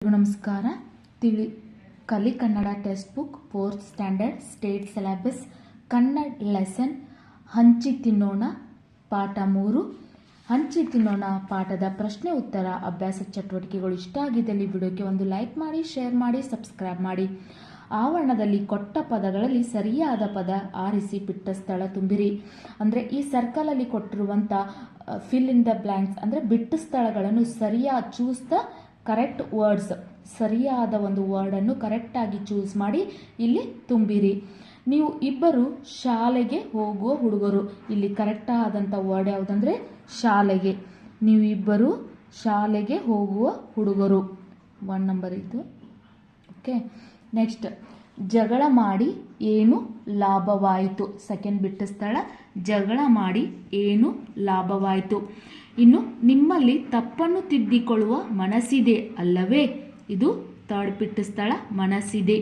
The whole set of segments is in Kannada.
ನಮಸ್ಕಾರ. ಕಲಿ Kannada text book 4th standard state syllabus Kannada lesson ಹಂಚಿ ತಿನ್ನೋಣ ಪಾಠ 3. ಹಂಚಿ ತಿನ್ನೋಣ ಪಾಠದ ಪ್ರಶ್ನೆ ಉತ್ತರ ಅಭ್ಯಾಸ ಚಟುವಟಿಕೆಗಳು ಇಷ್ಟ ಆಗಿದ್ದಲ್ಲಿ ವಿಡಿಯೋಗೆ ಒಂದು ಲೈಕ್ ಮಾಡಿ, ಶೇರ್ ಮಾಡಿ, ಸಬ್ಸ್ಕ್ರೈಬ್ ಮಾಡಿ. ಆವರಣದಲ್ಲಿ ಕೊಟ್ಟ ಪದಗಳಲ್ಲಿ ಸರಿಯಾದ ಪದ ಆರಿಸಿ ಬಿಟ್ಟ ಸ್ಥಳ ತುಂಬಿರಿ. ಅಂದರೆ ಈ ಸರ್ಕಲಲ್ಲಿ ಕೊಟ್ಟಿರುವಂಥ ಫಿಲ್ ಇನ್ ದ ಬ್ಲ್ಯಾಂಕ್ಸ್ ಅಂದರೆ ಬಿಟ್ಟ ಸ್ಥಳಗಳನ್ನು ಸರಿಯಾದ ಚೂಸ್ ದ ಕರೆಕ್ಟ್ ವರ್ಡ್ಸ್, ಸರಿಯಾದ ಒಂದು ವರ್ಡನ್ನು ಕರೆಕ್ಟಾಗಿ ಚೂಸ್ ಮಾಡಿ ಇಲ್ಲಿ ತುಂಬಿರಿ. ನೀವು ಇಬ್ಬರು ಶಾಲೆಗೆ ಹೋಗುವ ಹುಡುಗರು, ಇಲ್ಲಿ ಕರೆಕ್ಟ್ ಆದಂಥ ವರ್ಡ್ ಯಾವುದಂದರೆ ಶಾಲೆಗೆ. ನೀವು ಇಬ್ಬರು ಶಾಲೆಗೆ ಹೋಗುವ ಹುಡುಗರು 1 ನಂಬರ್ ಇದು. ಓಕೆ, ನೆಕ್ಸ್ಟ್ ಜಗಳ ಮಾಡಿ ಏನು ಲಾಭವಾಯಿತು. ಸೆಕೆಂಡ್ ಬಿಟ್ಟ ಸ್ಥಳ ಜಗಳ ಮಾಡಿ ಏನು ಲಾಭವಾಯಿತು. ಇನ್ನು ನಿಮ್ಮಲ್ಲಿ ತಪ್ಪನ್ನು ತಿದ್ದಿಕೊಳ್ಳುವ ಮನಸ್ಸಿದೆ ಅಲ್ಲವೇ. ಇದು ಥರ್ಡ್ ಬಿಟ್ಟ ಸ್ಥಳ ಮನಸ್ಸಿದೆ.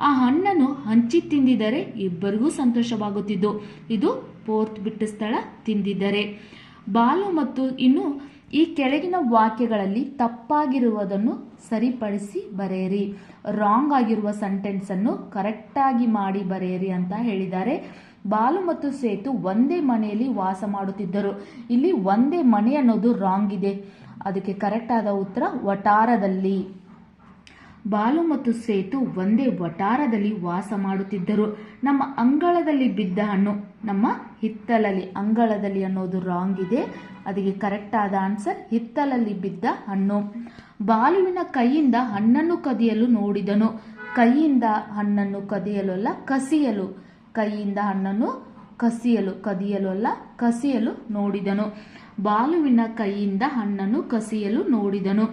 ಆ ಹಣ್ಣನ್ನು ಹಂಚಿ ತಿಂದಿದರೆ ಇಬ್ಬರಿಗೂ ಸಂತೋಷವಾಗುತ್ತಿದ್ದು. ಇದು ಫೋರ್ತ್ ಬಿಟ್ಟ ಸ್ಥಳ ತಿಂದಿದ್ದಾರೆ. ಬಾಲು ಮತ್ತು ಇನ್ನು ಈ ಕೆಳಗಿನ ವಾಕ್ಯಗಳಲ್ಲಿ ತಪ್ಪಾಗಿರುವುದನ್ನು ಸರಿಪಡಿಸಿ ಬರೆಯಿರಿ. ರಾಂಗ್ ಆಗಿರುವ ಸೆಂಟೆನ್ಸನ್ನು ಕರೆಕ್ಟಾಗಿ ಮಾಡಿ ಬರೆಯಿರಿ ಅಂತ ಹೇಳಿದ್ದಾರೆ. ಬಾಲು ಮತ್ತು ಸೇತು ಒಂದೇ ಮನೆಯಲ್ಲಿ ವಾಸ ಮಾಡುತ್ತಿದ್ದರು. ಇಲ್ಲಿ ಒಂದೇ ಮನೆ ಅನ್ನೋದು ರಾಂಗ್ ಇದೆ. ಅದಕ್ಕೆ ಕರೆಕ್ಟ್ ಆದ ಉತ್ತರ ವಟಾರದಲ್ಲಿ. ಬಾಲು ಮತ್ತು ಸೇತು ಒಂದೇ ವಟಾರದಲ್ಲಿ ವಾಸ ಮಾಡುತ್ತಿದ್ದರು. ನಮ್ಮ ಅಂಗಳದಲ್ಲಿ ಬಿದ್ದ ಹಣ್ಣು, ನಮ್ಮ ಹಿತ್ತಲಲ್ಲಿ, ಅಂಗಳದಲ್ಲಿ ಅನ್ನೋದು ರಾಂಗ್ ಇದೆ. ಅದಕ್ಕೆ ಕರೆಕ್ಟ್ ಆದ ಆನ್ಸರ್ ಹಿತ್ತಲಲ್ಲಿ ಬಿದ್ದ ಹಣ್ಣು. ಬಾಲುವಿನ ಕೈಯಿಂದ ಹಣ್ಣನ್ನು ಕದಿಯಲು ನೋಡಿದನು. ಕೈಯಿಂದ ಹಣ್ಣನ್ನು ಕದಿಯಲು ಅಲ್ಲ, ಕಸಿಯಲು. ಕೈಯಿಂದ ಹಣ್ಣನ್ನು ಕದಿಯಲು ಅಲ್ಲ, ಕಸಿಯಲು ನೋಡಿದನು. ಬಾಲುವಿನ ಕೈಯಿಂದ ಹಣ್ಣನ್ನು ಕಸಿಯಲು ನೋಡಿದನು.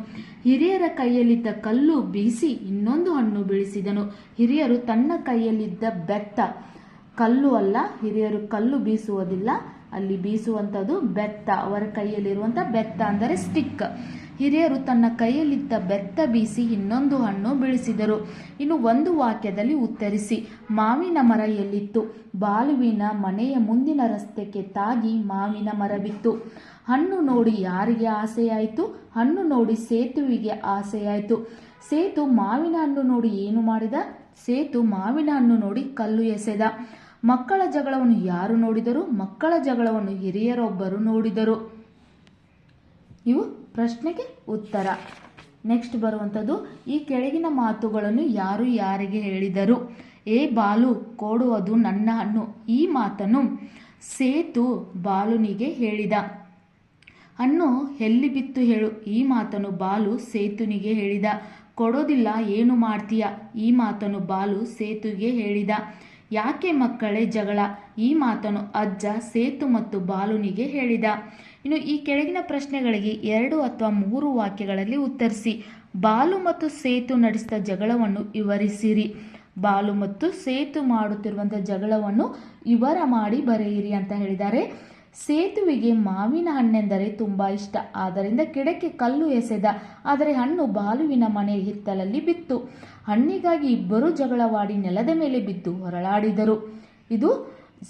ಹಿರಿಯರ ಕೈಯಲ್ಲಿದ್ದ ಕಲ್ಲು ಬೀಸಿ ಇನ್ನೊಂದು ಹಣ್ಣು ಬೀಳಿಸಿದನು. ಹಿರಿಯರು ತನ್ನ ಕೈಯಲ್ಲಿದ್ದ ಬೆತ್ತ, ಕಲ್ಲು ಅಲ್ಲ, ಹಿರಿಯರು ಕಲ್ಲು ಬೀಸುವುದಿಲ್ಲ, ಅಲ್ಲಿ ಬೀಸುವಂಥದ್ದು ಬೆತ್ತ. ಅವರ ಕೈಯಲ್ಲಿರುವಂಥ ಬೆತ್ತ ಅಂದರೆ ಸ್ಟಿಕ್. ಹಿರಿಯರು ತನ್ನ ಕೈಯಲ್ಲಿದ್ದ ಬೆತ್ತ ಬೀಸಿ ಇನ್ನೊಂದು ಹಣ್ಣು ಬೀಳಿಸಿದರು. ಇನ್ನು ಒಂದು ವಾಕ್ಯದಲ್ಲಿ ಉತ್ತರಿಸಿ. ಮಾವಿನ ಮರ ಎಲ್ಲಿತ್ತು. ಬಾಲುವಿನ ಮನೆಯ ಮುಂದಿನ ರಸ್ತೆಗೆ ತಾಗಿ ಮಾವಿನ ಮರವಿತ್ತು. ಹಣ್ಣು ನೋಡಿ ಯಾರಿಗೆ ಆಸೆಯಾಯಿತು. ಹಣ್ಣು ನೋಡಿ ಸೇತುವಿಗೆ ಆಸೆಯಾಯಿತು. ಸೇತು ಮಾವಿನ ಹಣ್ಣು ನೋಡಿ ಏನು ಮಾಡಿದ. ಸೇತು ಮಾವಿನ ಹಣ್ಣು ನೋಡಿ ಕಲ್ಲು ಎಸೆದ. ಮಕ್ಕಳ ಜಗಳವನ್ನು ಯಾರು ನೋಡಿದರು. ಮಕ್ಕಳ ಜಗಳವನ್ನು ಹಿರಿಯರೊಬ್ಬರು ನೋಡಿದರು. ಇವು ಪ್ರಶ್ನೆಗೆ ಉತ್ತರ. ನೆಕ್ಸ್ಟ್ ಬರುವಂಥದ್ದು, ಈ ಕೆಳಗಿನ ಮಾತುಗಳನ್ನು ಯಾರು ಯಾರಿಗೆ ಹೇಳಿದರು. ಏ ಬಾಲು, ಕೊಡುವುದು ನನ್ನ ಹಣ್ಣು. ಈ ಮಾತನ್ನು ಸೇತು ಬಾಲುನಿಗೆ ಹೇಳಿದ. ಹಣ್ಣು ಎಲ್ಲಿ ಬಿತ್ತು ಹೇಳು. ಈ ಮಾತನ್ನು ಬಾಲು ಸೇತುನಿಗೆ ಹೇಳಿದ. ಕೊಡೋದಿಲ್ಲ, ಏನು ಮಾಡ್ತೀಯ. ಈ ಮಾತನ್ನು ಬಾಲು ಸೇತುಗೆ ಹೇಳಿದ. ಯಾಕೆ ಮಕ್ಕಳೇ ಜಗಳ. ಈ ಮಾತನ್ನು ಅಜ್ಜ ಸೇತು ಮತ್ತು ಬಾಲುನಿಗೆ ಹೇಳಿದ. ಇನ್ನು ಈ ಕೆಳಗಿನ ಪ್ರಶ್ನೆಗಳಿಗೆ 2 ಅಥವಾ 3 ವಾಕ್ಯಗಳಲ್ಲಿ ಉತ್ತರಿಸಿ. ಬಾಲು ಮತ್ತು ಸೇತು ನಡೆಸಿದ ಜಗಳವನ್ನು ವಿವರಿಸಿರಿ. ಬಾಲು ಮತ್ತು ಸೇತು ಮಾಡುತ್ತಿರುವಂಥ ಜಗಳವನ್ನು ವಿವರ ಮಾಡಿ ಬರೆಯಿರಿ ಅಂತ ಹೇಳಿದ್ದಾರೆ. ಸೇತುವಿಗೆ ಮಾವಿನ ಹಣ್ಣೆಂದರೆ ತುಂಬ ಇಷ್ಟ. ಆದ್ದರಿಂದ ಗಿಡಕ್ಕೆ ಕಲ್ಲು ಎಸೆದ. ಆದರೆ ಹಣ್ಣು ಬಾಲುವಿನ ಮನೆ ಹಿತ್ತಲಲ್ಲಿ ಬಿತ್ತು. ಹಣ್ಣಿಗಾಗಿ ಇಬ್ಬರೂ ಜಗಳವಾಡಿ ನೆಲದ ಮೇಲೆ ಬಿದ್ದು ಹೊರಳಾಡಿದರು. ಇದು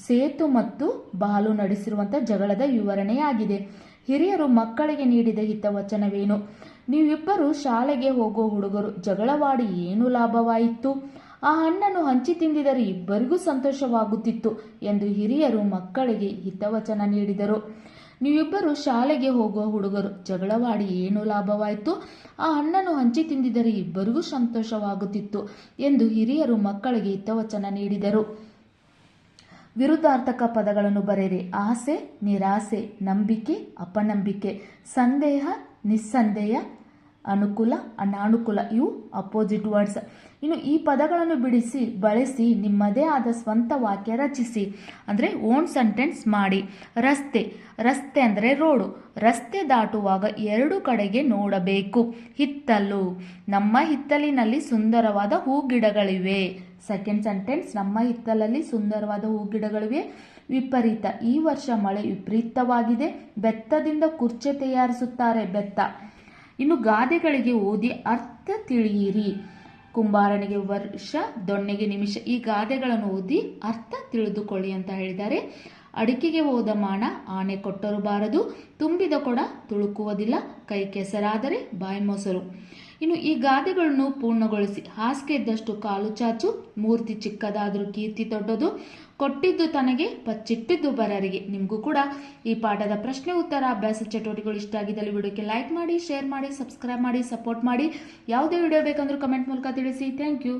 ಸೇತು ಮತ್ತು ಬಾಲು ನಡೆಸಿರುವಂಥ ಜಗಳದ ವಿವರಣೆಯಾಗಿದೆ. ಹಿರಿಯರು ಮಕ್ಕಳಿಗೆ ನೀಡಿದ ಹಿತವಚನವೇನು. ನೀವಿಬ್ಬರು ಶಾಲೆಗೆ ಹೋಗೋ ಹುಡುಗರು, ಜಗಳವಾಡಿ ಏನು ಲಾಭವಾಯಿತು. ಆ ಹಣ್ಣನ್ನು ಹಂಚಿ ತಿಂದಿದರೆ ಇಬ್ಬರಿಗೂ ಸಂತೋಷವಾಗುತ್ತಿತ್ತು ಎಂದು ಹಿರಿಯರು ಮಕ್ಕಳಿಗೆ ಹಿತವಚನ ನೀಡಿದರು. ನೀವಿಬ್ಬರು ಶಾಲೆಗೆ ಹೋಗುವ ಹುಡುಗರು, ಜಗಳವಾಡಿ ಏನು ಲಾಭವಾಯಿತು. ಆ ಹಣ್ಣನ್ನು ಹಂಚಿ ತಿಂದಿದರೆ ಇಬ್ಬರಿಗೂ ಸಂತೋಷವಾಗುತ್ತಿತ್ತು ಎಂದು ಹಿರಿಯರು ಮಕ್ಕಳಿಗೆ ಹಿತವಚನ ನೀಡಿದರು. ವಿರುದ್ಧಾರ್ಥಕ ಪದಗಳನ್ನು ಬರೆಯಿರಿ. ಆಸೆ, ನಿರಾಸೆ, ನಂಬಿಕೆ, ಅಪನಂಬಿಕೆ, ಸಂದೇಹ, ನಿಸ್ಸಂದೇಹ, ಅನುಕೂಲ, ಅನಾನುಕೂಲ. ಇವು ಅಪೋಸಿಟ್ ವರ್ಡ್ಸ್. ಇನ್ನು ಈ ಪದಗಳನ್ನು ಬಳಸಿ ನಿಮ್ಮದೇ ಆದ ಸ್ವಂತ ವಾಕ್ಯ ರಚಿಸಿ. ಅಂದರೆ ಓನ್ ಸೆಂಟೆನ್ಸ್ ಮಾಡಿ. ರಸ್ತೆ, ರಸ್ತೆ ಅಂದರೆ ರೋಡು. ರಸ್ತೆ ದಾಟುವಾಗ 2 ಕಡೆಗೆ ನೋಡಬೇಕು. ಹಿತ್ತಲು, ನಮ್ಮ ಹಿತ್ತಲಿನಲ್ಲಿ ಸುಂದರವಾದ ಹೂಗಿಡಗಳಿವೆ. ಸೆಕೆಂಡ್ ಸೆಂಟೆನ್ಸ್, ನಮ್ಮ ಹಿತ್ತಲಲ್ಲಿ ಸುಂದರವಾದ ಹೂಗಿಡಗಳಿವೆ. ವಿಪರೀತ, ಈ ವರ್ಷ ಮಳೆ ವಿಪರೀತವಾಗಿದೆ. ಬೆತ್ತದಿಂದ ಕುರ್ಚಿ ತಯಾರಿಸುತ್ತಾರೆ. ಬೆತ್ತ. ಇನ್ನು ಗಾದೆಗಳಿಗೆ ಓದಿ ಅರ್ಥ ತಿಳಿಯಿರಿ. ಕುಂಬಾರನಿಗೆ ವರ್ಷ, ದೊಣ್ಣೆಗೆ ನಿಮಿಷ. ಈ ಗಾದೆಗಳನ್ನು ಓದಿ ಅರ್ಥ ತಿಳಿದುಕೊಳ್ಳಿ ಅಂತ ಹೇಳಿದ್ದಾರೆ. ಅಡಿಕೆಗೆ ಹೋದ ಮಾಣ ಆನೆ ಕೊಟ್ಟರು ಬಾರದು. ತುಂಬಿದ ಕೊಡ ತುಳುಕುವುದಿಲ್ಲ. ಕೈ ಕೆಸರಾದರೆ ಬಾಯಿ ಮೊಸರು. ಇನ್ನು ಈ ಗಾದೆಗಳನ್ನು ಪೂರ್ಣಗೊಳಿಸಿ. ಹಾಸಿಗೆ ಇದ್ದಷ್ಟು ಕಾಲು ಚಾಚು, ಮೂರ್ತಿ ಚಿಕ್ಕದಾದರೂ ಕೀರ್ತಿ ದೊಡ್ಡದು, ಕೊಟ್ಟಿದ್ದು ತನಗೆ ಬಚ್ಚಿಟ್ಟಿದ್ದು ಬರರಿಗೆ. ನಿಮಗೂ ಕೂಡ ಈ ಪಾಠದ ಪ್ರಶ್ನೆ ಉತ್ತರ ಅಭ್ಯಾಸ ಚಟುವಟಿಕೆಗಳು ಇಷ್ಟ ಆಗಿದ್ದಲ್ಲಿ ವಿಡಿಯೋಕ್ಕೆ ಲೈಕ್ ಮಾಡಿ, ಶೇರ್ ಮಾಡಿ, ಸಬ್ಸ್ಕ್ರೈಬ್ ಮಾಡಿ, ಸಪೋರ್ಟ್ ಮಾಡಿ. ಯಾವುದೇ ವಿಡಿಯೋ ಬೇಕಂದ್ರೂ ಕಮೆಂಟ್ ಮೂಲಕ ತಿಳಿಸಿ. Thank you.